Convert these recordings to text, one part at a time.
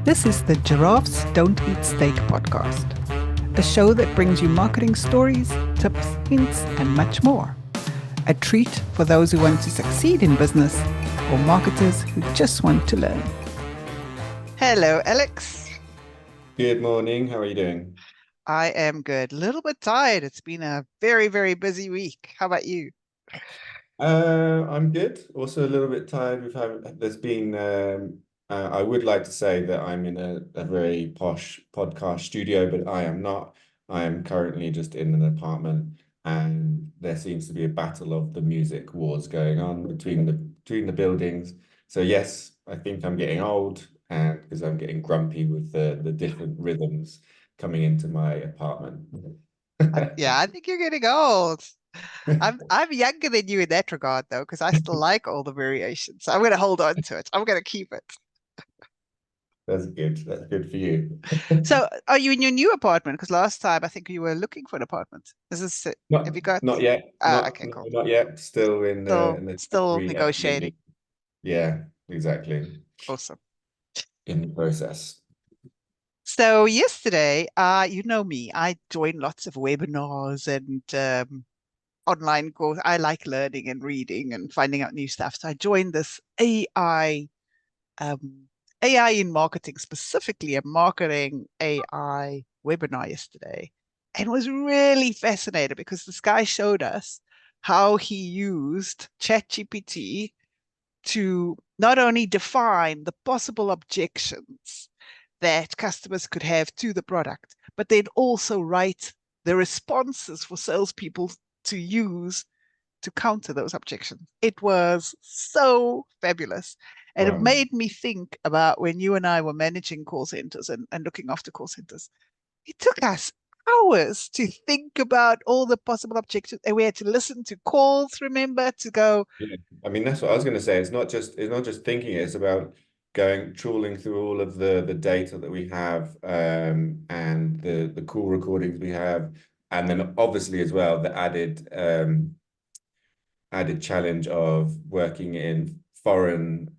This is the Giraffes Don't Eat Steak podcast, a show that brings you marketing stories, tips, hints, and much more. A treat for those who want to succeed in business or marketers who just want to learn. Hello, Alex. Good morning. How are you doing? I am good. A little bit tired. It's been a very, very busy week. How about you? I'm good. Also a little bit tired. There's been, I would like to say that I'm in a very posh podcast studio, but I am not. I am currently just in an apartment, and there seems to be a battle of the music wars going on between the buildings. So yes, I think I'm getting old, and because I'm getting grumpy with the different rhythms coming into my apartment. Yeah, I think you're getting old. I'm younger than you in that regard, though, because I still like all the variations. So I'm going to hold on to it. I'm going to keep it. That's good. That's good for you. So, are you in your new apartment? Because last time I think you were looking for an apartment. Is this it? Have Not you got? not yet. Ah, okay, cool. Not yet. Still in Still, the still temporary, negotiating. absolutely. Yeah, exactly. Awesome. In the process. So yesterday, you know me, I joined lots of webinars and online course. I like learning and reading and finding out new stuff. So I joined this um, AI in marketing, specifically a marketing AI webinar yesterday, and was really fascinated because this guy showed us how he used ChatGPT to not only define the possible objections that customers could have to the product, but then also write the responses for salespeople to use to counter those objections. It was so fabulous. And it Wow. made me think about when you and I were managing call centers and looking after call centers. It took us hours to think about all the possible objections. And we had to listen to calls, remember, to go, Yeah. I mean, that's what I was going to say. It's not just thinking, it's about going trawling through all of the data that we have, and the call recordings we have, and then obviously as well the added challenge of working in foreign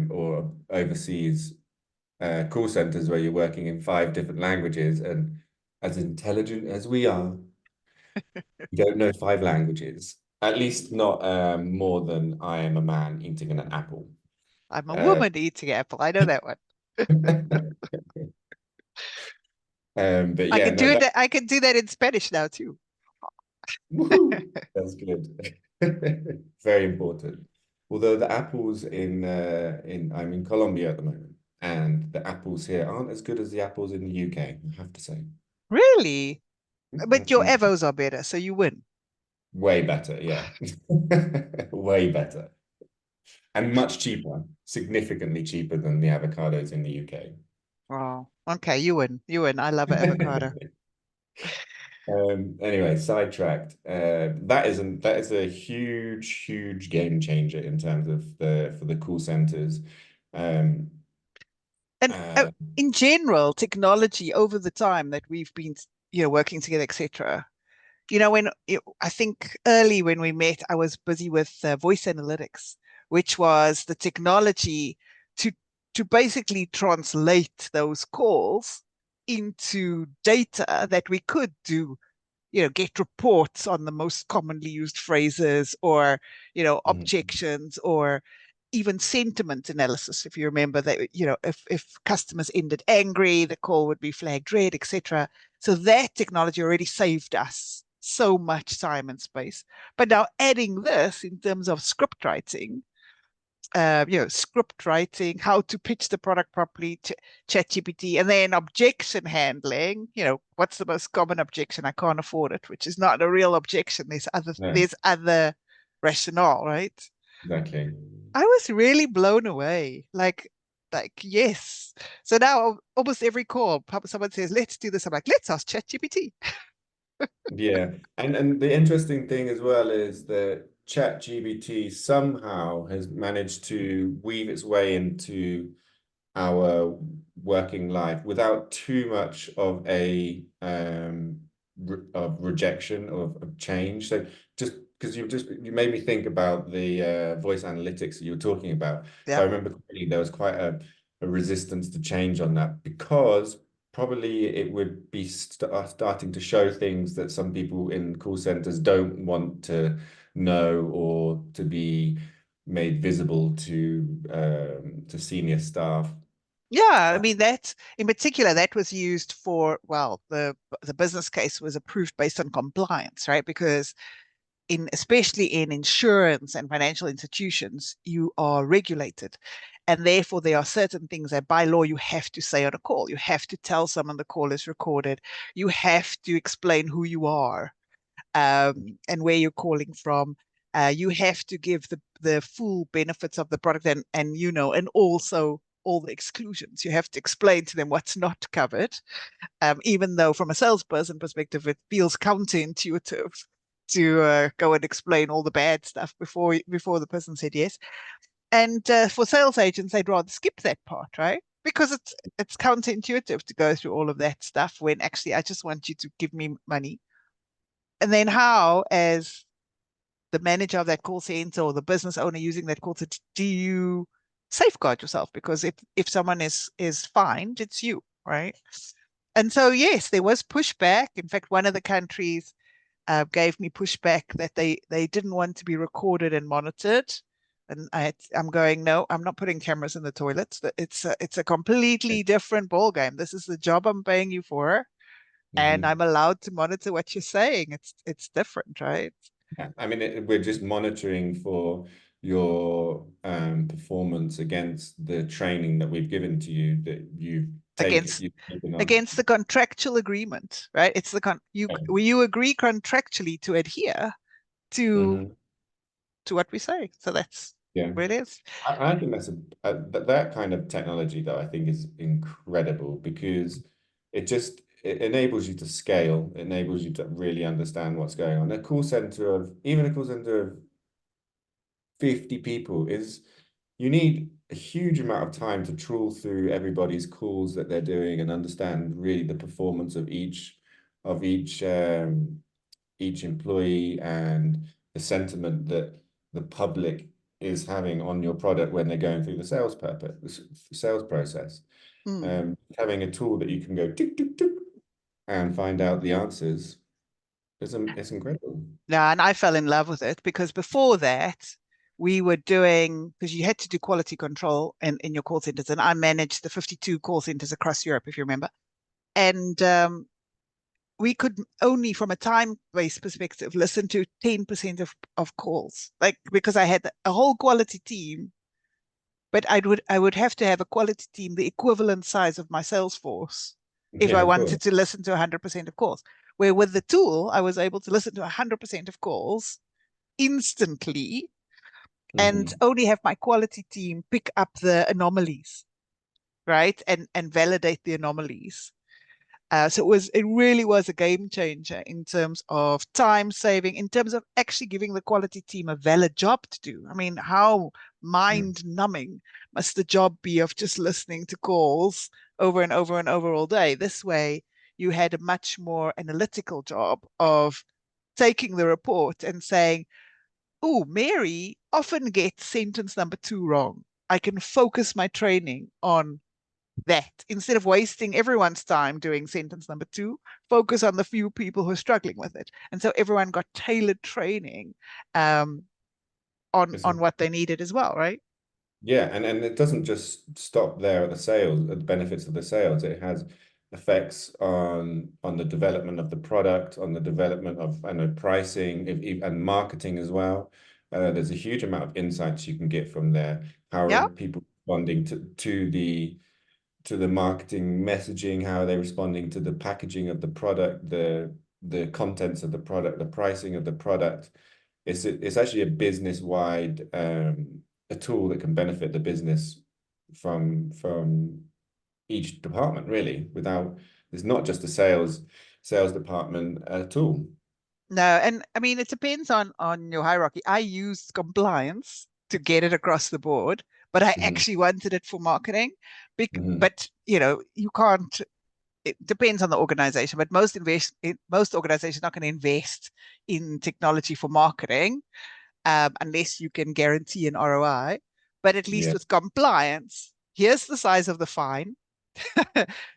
or overseas call centers where you're working in 5 different languages, and as intelligent as we are, we don't know 5 languages. At least not more than I am a man eating an apple. I'm a Uh, woman eating apple. I know that one. but yeah, no, I can do that in Spanish now too. woohoo, that's good. Very important. Although the apples in I'm in Colombia at the moment, and the apples here aren't as good as the apples in the UK, I have to say. Really? But your Mm, avos are better, so you win. way better, yeah. Way better. And much cheaper, significantly cheaper than the avocados in the UK. Oh, okay, you win. You win. I love an avocado. Anyway, sidetracked. That is a huge game changer in terms of the for the call centers. Um, And uh, in general, technology over the time that we've been, working together, etc. I think early when we met, I was busy with voice analytics, which was the technology to to basically translate those calls into data that we could do, get reports on the most commonly used phrases or, mhm, objections or even sentiment analysis. If you remember that, if customers ended angry, the call would be flagged red, etc. So that technology already saved us so much time and space. But now adding this in terms of script writing, how to pitch the product properly to ChatGPT, and then objection handling. What's the most common objection? I can't afford it, which is not a real objection. no, There's other rationale, right? exactly. I was really blown away. Like yes. So now almost every call, someone says, "Let's do this." I'm like, "Let's ask ChatGPT." Yeah, and the interesting thing as well is that ChatGPT somehow has managed to weave its way into our working life without too much of a of rejection of change. So just because you made me think about the voice analytics that you were talking about. If I Yeah. remember correctly, there was quite a resistance to change on that, because probably it would be starting to show things that some people in call centers don't want to know or to be made visible to senior staff. Yeah, I mean that in particular that was used for, well, the business case was approved based on compliance, right? Because in especially in insurance and financial institutions, you are regulated. And therefore there are certain things that by law you have to say on a call. You have to tell someone the call is recorded. You have to explain who you are, and where you're calling from. You have to give the full benefits of the product, and also all the exclusions. You have to explain to them what's not covered, even though from a salesperson perspective, it feels counterintuitive to go and explain all the bad stuff before the person said yes. And for sales agents, they'd rather skip that part, right? Because it's counterintuitive to go through all of that stuff when actually I just want you to give me money. And then how, as the manager of that call center or the business owner using that call center, do you safeguard yourself? Because if someone is fined, it's you, right? And so yes, there was pushback. In fact, one of the countries gave me pushback that they didn't want to be recorded and monitored. And I'm going, no, I'm not putting cameras in the toilets. It's a completely different ball game. This is the job I'm paying you for, and Mhm. I'm allowed to monitor what you're saying. It's different, right? Yeah. I mean, we're just monitoring for your performance against the training that we've given to you, that Against you've taken on. against the contractual agreement, right? It's the you agree contractually to adhere to Hmm. what we say. So that's Yeah. where it is. I think that kind of technology, though, I think is incredible, because it enables you to scale, it enables you to really understand what's going on. Even a call center of 50 people is, you need a huge amount of time to trawl through everybody's calls that they're doing and understand really the performance of each employee, and the sentiment that the public is having on your product when they're going through the sales process. Hmm. Having a tool that you can go tick, tick, tick, and find out the answers it's incredible. Yeah, and I fell in love with it because before that, we were doing, because you had to do quality control in your call centers, and I managed the 52 call centers across Europe, if you remember. And we could only, from a time-based perspective, listen to 10% of calls, like because I had a whole quality team, but I would have to have a quality team the equivalent size of my sales force if Yeah, I of wanted course. to listen to 100% of calls. Where with the tool, I was able to listen to 100% of calls instantly and Hmm. only have my quality team pick up the anomalies, right? And validate the anomalies. So it really was a game changer in terms of time saving, in terms of actually giving the quality team a valid job to do. I mean, how Yeah. mind numbing must the job be of just listening to calls over and over and over all day? This way, you had a much more analytical job of taking the report and saying, oh, Mary often gets sentence number two wrong. I can focus my training on that instead of wasting everyone's time doing sentence number two, focus on the few people who are struggling with it. And so everyone got tailored training um, It's on what they needed as well, right? Yeah, and it doesn't just stop there at the benefits of the sales. It has effects on the development of the product, on the development of, I know, pricing, and marketing as well. There's a huge amount of insights you can get from there. How are Yeah. people responding to the marketing messaging? How are they responding to the packaging of the product, the contents of the product, the pricing of the product? It's actually a business wide a tool that can benefit the business from each department, really. Without It's not just a sales department tool. No, and I mean it depends on your hierarchy. I used compliance to get it across the board, but I Hmm. actually wanted it for marketing. Hmm. But you can't. It depends on the organization, but most organizations are not going to invest in technology for marketing unless you can guarantee an ROI. But at least Yeah. with compliance, Here's the size of the fine.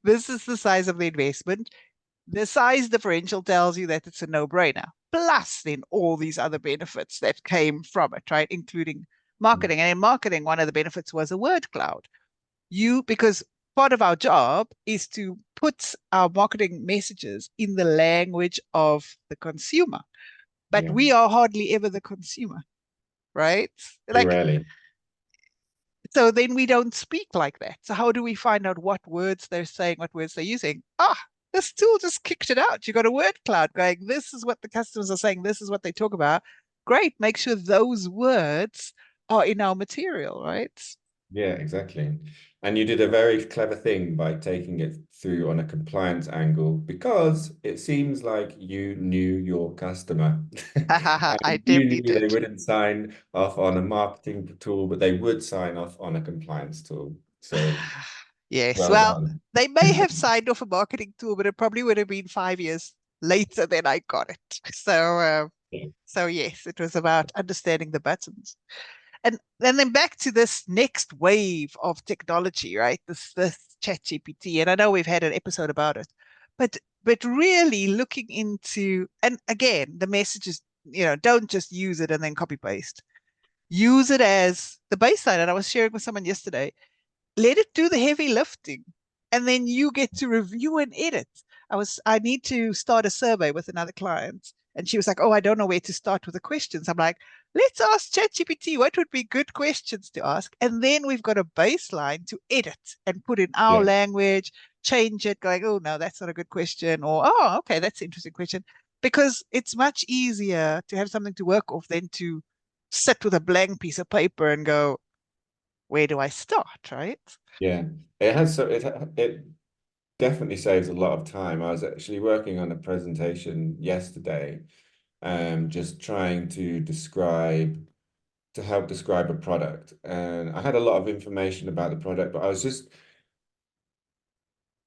This is the size of the investment. The size differential tells you that it's a no-brainer. Plus, then all these other benefits that came from it, right? Including marketing. And in marketing, one of the benefits was a word cloud. Because part of our job is to put our marketing messages in the language of the consumer. But Yeah, we are hardly ever the consumer, right? very Like, rarely. so then we don't speak like that. So how do we find out what words they're saying, what words they're using? This tool just kicked it out. You got a word cloud going, this is what the customers are saying, this is what they talk about. Great. Make sure those words are in our material, right? Yeah, exactly. And you did a very clever thing by taking it through on a compliance angle because it seems like you knew your customer. I And you definitely knew they did. wouldn't sign off on a marketing tool, but they would sign off on a compliance tool. So Yes. well Well, done. they may have signed off a marketing tool, but it probably would have been 5 years later than I got it. Yeah. So yes, it was about understanding the buttons. And then back to this next wave of technology, right? This ChatGPT, and I know we've had an episode about it, but really looking into, and again, the message is, don't just use it and then copy paste. Use it as the baseline. And I was sharing with someone yesterday, let it do the heavy lifting, and then you get to review and edit. I need to start a survey with another client, and she was like, oh, I don't know where to start with the questions. I'm like, let's ask ChatGPT what would be good questions to ask, and then we've got a baseline to edit and put in our Yeah. language, change it, going, oh no, that's not a good question, or oh, okay, that's an interesting question, because it's much easier to have something to work off than to sit with a blank piece of paper and go, where do I start, right? Yeah. It definitely saves a lot of time. I was actually working on a presentation yesterday, just trying to help describe a product. And I had a lot of information about the product, but I was just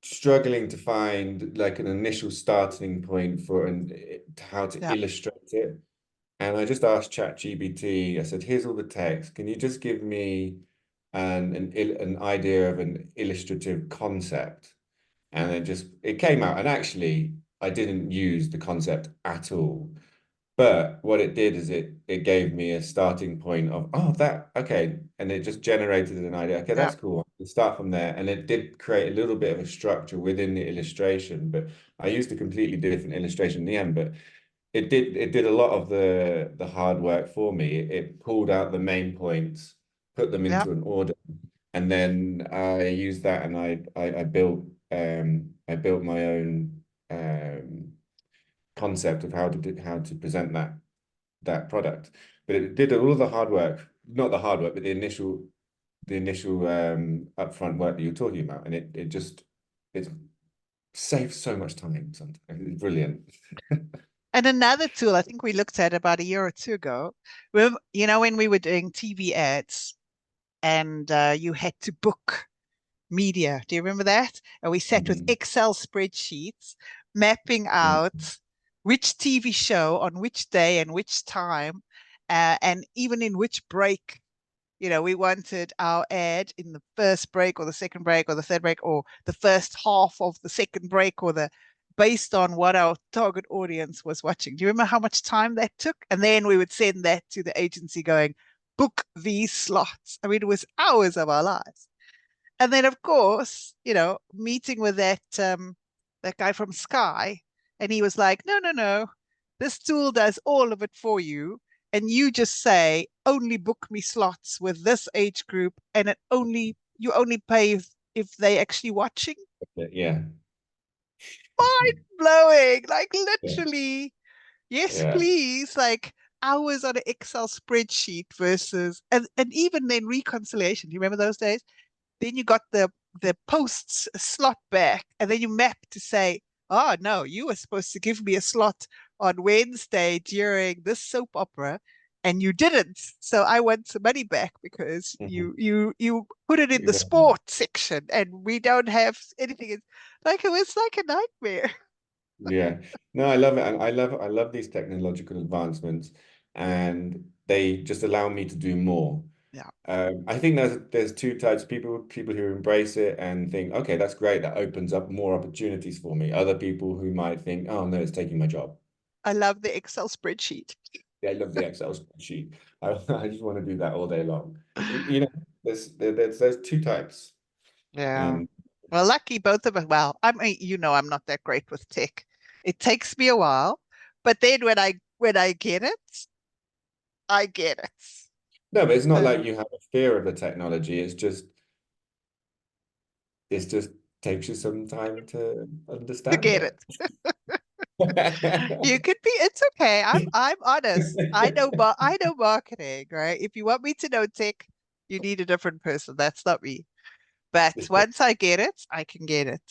struggling to find like an initial starting point for how to Yeah, illustrate it. And I just asked ChatGPT, I said, here's all the text. Can you just give me an idea of an illustrative concept? And it came out. And actually, I didn't use the concept at all. But what it did is it gave me a starting point of, oh, that, okay. And it just generated an idea. Okay, yeah, that's cool. We'll start from there. And it did create a little bit of a structure within the illustration, but I used a completely different illustration in the end. But it did a lot of the hard work for me. It pulled out the main points, put them yeah. into an order, and then I used that and I built my own concept of how to present that product. But it did all of the hard work, not the hard work, but the initial upfront work that you're talking about. And it saves so much time sometimes. It's brilliant. And another tool I think we looked at about a year or two ago, when we were doing TV ads and you had to book media. Do you remember that? And we sat with Mhm. Excel spreadsheets mapping Yeah. out which TV show on which day and which time, and even in which break. We wanted our ad in the first break or the second break or the third break or the first half of the second break or the based on what our target audience was watching. Do you remember how much time that took? And then we would send that to the agency going, book these slots. I mean, it was hours of our lives. And then, of course, meeting with that guy from Sky, and he was like, "No, no, no, this tool does all of it for you, and you just say only book me slots with this age group, and you only pay if they actually watching." Yeah. Mind blowing, like Yeah. literally, yes, Yeah. please, like hours on an Excel spreadsheet versus, and even then reconciliation. Do you remember those days? Then you got the posts slot back, and then you map to say, oh no, you were supposed to give me a slot on Wednesday during this soap opera, and you didn't. So I want some money back because Mhm. you put it in the Exactly. sport section, and we don't have anything. Like it was like a nightmare. Yeah. No, I love it. And I love these technological advancements and they just allow me to do more. Yeah. I think there's two types of people who embrace it and think, okay, that's great, that opens up more opportunities for me. Other people who might think, oh no, it's taking my job. I love the Excel spreadsheet. Yeah, I love the Excel spreadsheet. I just want to do that all day long. You know, there's two types. Yeah. And Well, lucky both of us. Well, I mean, I'm not that great with tech. It takes me a while, but then when I get it, I get it. no, but it's not Uh, like you have a fear of the technology. It's just takes you some time to to understand get it. it. You could be, it's okay. I'm honest. I know marketing, right? If you want me to know tech, you need a different person. That's not me. But once I get it, I can get it.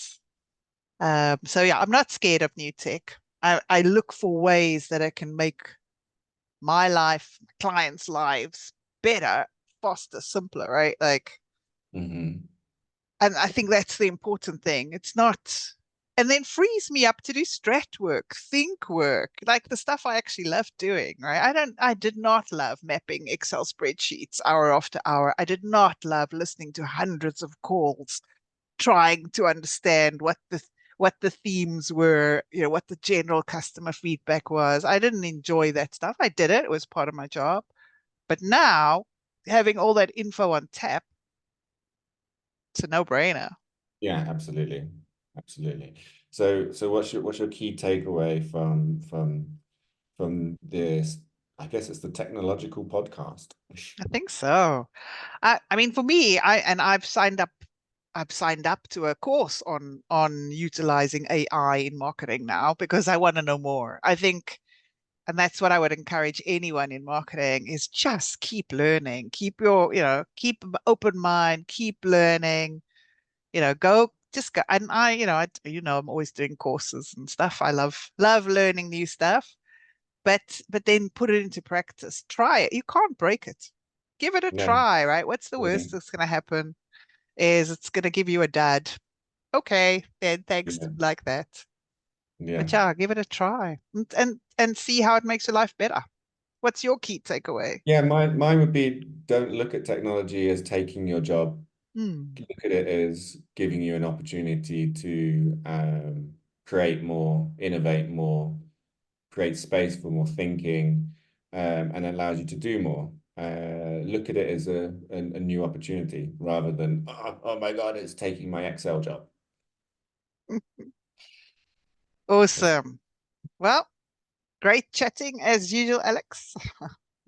So yeah, I'm not scared of new tech. I look for ways that I can make my life, clients' lives better, faster, simpler, right? Like, Hmm. and I think that's the important thing. It's not, and then frees me up to do strat work, think work, like the stuff I actually love doing, right? I did not love mapping Excel spreadsheets hour after hour. I did not love listening to hundreds of calls, trying to understand what the themes were, what the general customer feedback was. I didn't enjoy that stuff. I did it. It was part of my job. But now having all that info on tap, it's a no-brainer. Yeah, absolutely. Absolutely. So what's your key takeaway from this? I guess it's the technological podcast. I think so. I mean, for me, I've signed up to a course on utilizing AI in marketing now because I want to know more. I think, and that's what I would encourage anyone in marketing is just keep learning, keep open mind, keep learning, just go. And I'm always doing courses and stuff. I love learning new stuff, but then put it into practice. Try it. You can't break it. Give it a No, try, right? What's the yeah, worst that's going to happen is it's going to give you a dud. Okay, then thanks yeah, like that. yeah. But yeah, give it a try and see how it makes your life better. What's your key takeaway? Yeah, mine would be don't look at technology as taking your job. Hmm. Look at it as giving you an opportunity to create more, innovate more, create space for more thinking, and allows you to do more. Look at it as a new opportunity rather than, oh my God, it's taking my Excel job. That's, Awesome. Well, great chatting as usual, Alex.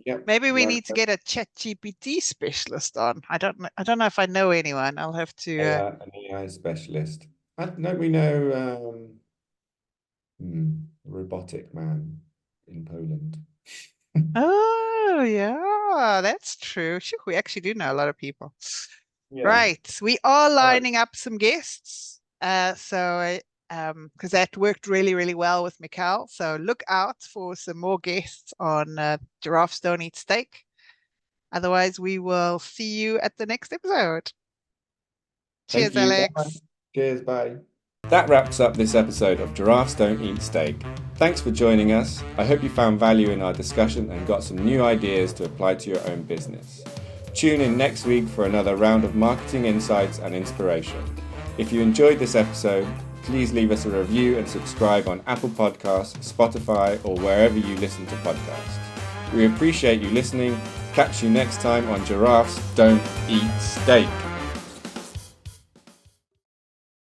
yep, Maybe we like need to get a ChatGPT specialist on. I don't know if I know anyone. I'll have to an AI specialist. Don't we know robotic man in Poland? Oh, yeah, that's true. Sure, we actually do know a lot of people. Yeah. Right. We are All right. lining up some guests. Because that worked really, really well with Mikhail. So look out for some more guests on Giraffes Don't Eat Steak. Otherwise, we will see you at the next episode. Thank Cheers, you. Bye. Alex. Cheers. Bye. That wraps up this episode of Giraffes Don't Eat Steak. Thanks for joining us. I hope you found value in our discussion and got some new ideas to apply to your own business. Tune in next week for another round of marketing insights and inspiration. If you enjoyed this episode, please leave us a review and subscribe on Apple Podcasts, Spotify, or wherever you listen to podcasts. We appreciate you listening. Catch you next time on Giraffes Don't Eat Steak.